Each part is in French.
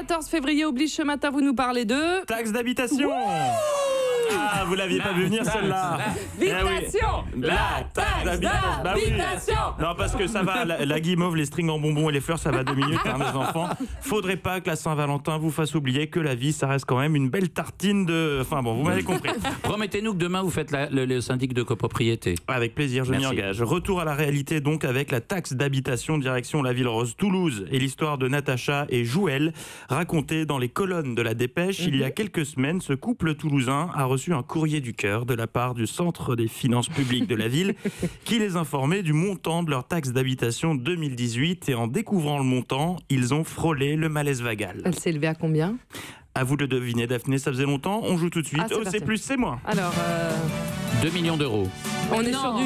14 février oblige, ce matin, vous nous parlez de... Taxe d'habitation. Ah, vous l'aviez pas vu venir celle-là. Habitation. La taxe d'habitation. Non, parce que ça va, la guimauve, les strings en bonbons et les fleurs, ça va 2 minutes, hein, mes enfants. Faudrait pas que la Saint-Valentin vous fasse oublier que la vie, ça reste quand même une belle tartine de... Enfin bon, vous m'avez compris. Promettez-nous que demain, vous faites le syndic de copropriété. Avec plaisir, je m'y engage. Retour à la réalité donc avec la taxe d'habitation direction la ville rose Toulouse et l'histoire de Natacha et Joël racontée dans les colonnes de la Dépêche. Il y a quelques semaines, ce couple toulousain a reçu un courrier du cœur de la part du Centre des finances publiques de la ville qui les informait du montant de leur taxe d'habitation 2018 et en découvrant le montant, ils ont frôlé le malaise vagal. Elle s'est élevée à combien? À vous de deviner, Daphné, ça faisait longtemps. On joue tout de suite. Ah, c'est plus, c'est moins. Alors, 2 millions d'euros. on est sur du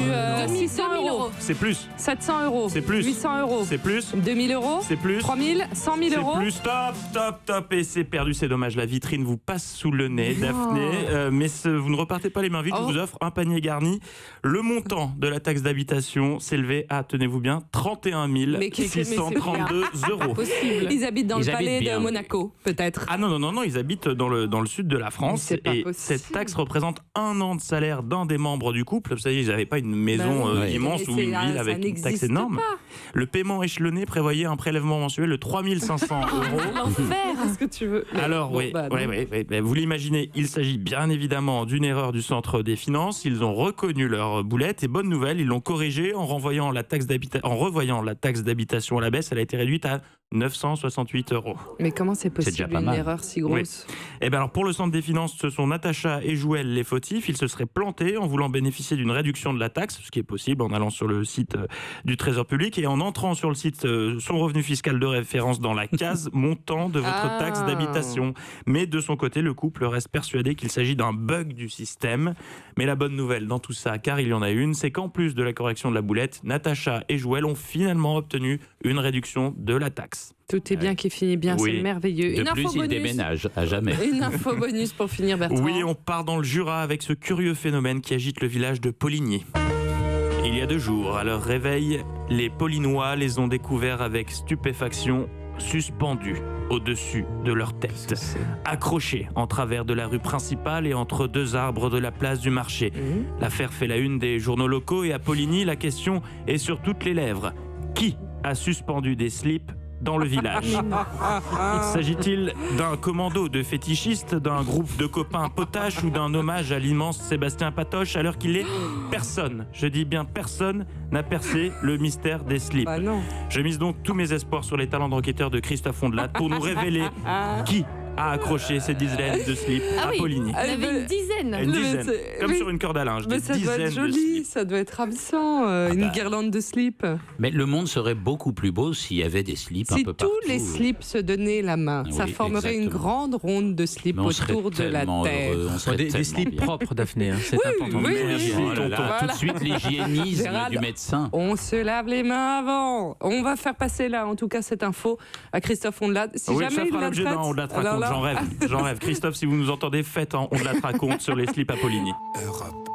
600 €. C'est plus. 700 €. C'est plus. 800 €. C'est plus. 2000 €. C'est plus. 3000, 100 000 C'est €. plus. Stop. Et c'est perdu, c'est dommage. La vitrine vous passe sous le nez, Daphné. Mais vous ne repartez pas les mains vides. Je vous offre un panier garni. Le montant de la taxe d'habitation s'élevait à, tenez-vous bien, 31 632 €. Possible. Ils habitent dans le palais de Monaco, peut-être. Ah non, ils habitent dans le sud de la France. Et cette taxe représente 1 an de salaire d'un des membres du couple. Vous savez, ils n'avaient pas une maison immense ou une ville avec une taxe énorme. Le paiement échelonné prévoyait un prélèvement mensuel de 3 500 €. L'enfer, est-ce que tu veux? Alors oui, vous l'imaginez, il s'agit bien évidemment d'une erreur du Centre des finances. Ils ont reconnu leur boulette et bonne nouvelle, ils l'ont corrigée en revoyant la taxe d'habitation à la baisse. Elle a été réduite à 968 €. Mais comment c'est possible une erreur si grosse? Eh bien alors pour le Centre des finances, ce sont Natacha et Joël les fautifs. Ils se seraient plantés en voulant bénéficier d'une réduction de la taxe, ce qui est possible en allant sur le site du Trésor public et en entrant sur le site son revenu fiscal de référence dans la case montant de votre taxe d'habitation. Mais de son côté, le couple reste persuadé qu'il s'agit d'un bug du système. Mais la bonne nouvelle dans tout ça, car il y en a une, c'est qu'en plus de la correction de la boulette, Natacha et Joël ont finalement obtenu une réduction de la taxe. Tout est bien qui finit bien, c'est merveilleux. De plus, il déménage à jamais. Une info bonus pour finir, Bertrand. Oui, on part dans le Jura avec ce curieux phénomène qui agite le village de Poligny. Il y a 2 jours, à leur réveil, les Polignois les ont découverts avec stupéfaction, suspendus au-dessus de leur tête, accrochés en travers de la rue principale et entre 2 arbres de la place du marché. L'affaire fait la une des journaux locaux et à Poligny, la question est sur toutes les lèvres. Qui a suspendu des slips dans le village? S'agit-il d'un commando de fétichistes, d'un groupe de copains potaches ou d'un hommage à l'immense Sébastien Patoche? À l'heure qu'il est, personne, je dis bien personne, n'a percé le mystère des slips. Je mise donc tous mes espoirs sur les talents d'enquêteur de Christophe Ondelat pour nous révéler qui a accroché ces dizaines de slips à Poligny. Il y avait une dizaine. Une dizaine. Comme sur une corde à linge. Mais ça doit être joli, ça doit être ravissant, une guirlande de slips. Mais le monde serait beaucoup plus beau s'il y avait des slips un peu partout. Si tous les slips se donnaient la main, ça formerait une grande ronde de slips autour de la terre. Des slips propres, Daphné, c'est important. Tout de suite l'hygiénisme du médecin. On se lave les mains avant. On va faire passer là, en tout cas, cette info à Christophe Ondelat. Si jamais il la traite, J'en rêve. Christophe, si vous nous entendez, faites On la raconte sur les slips à Poligny. Europe.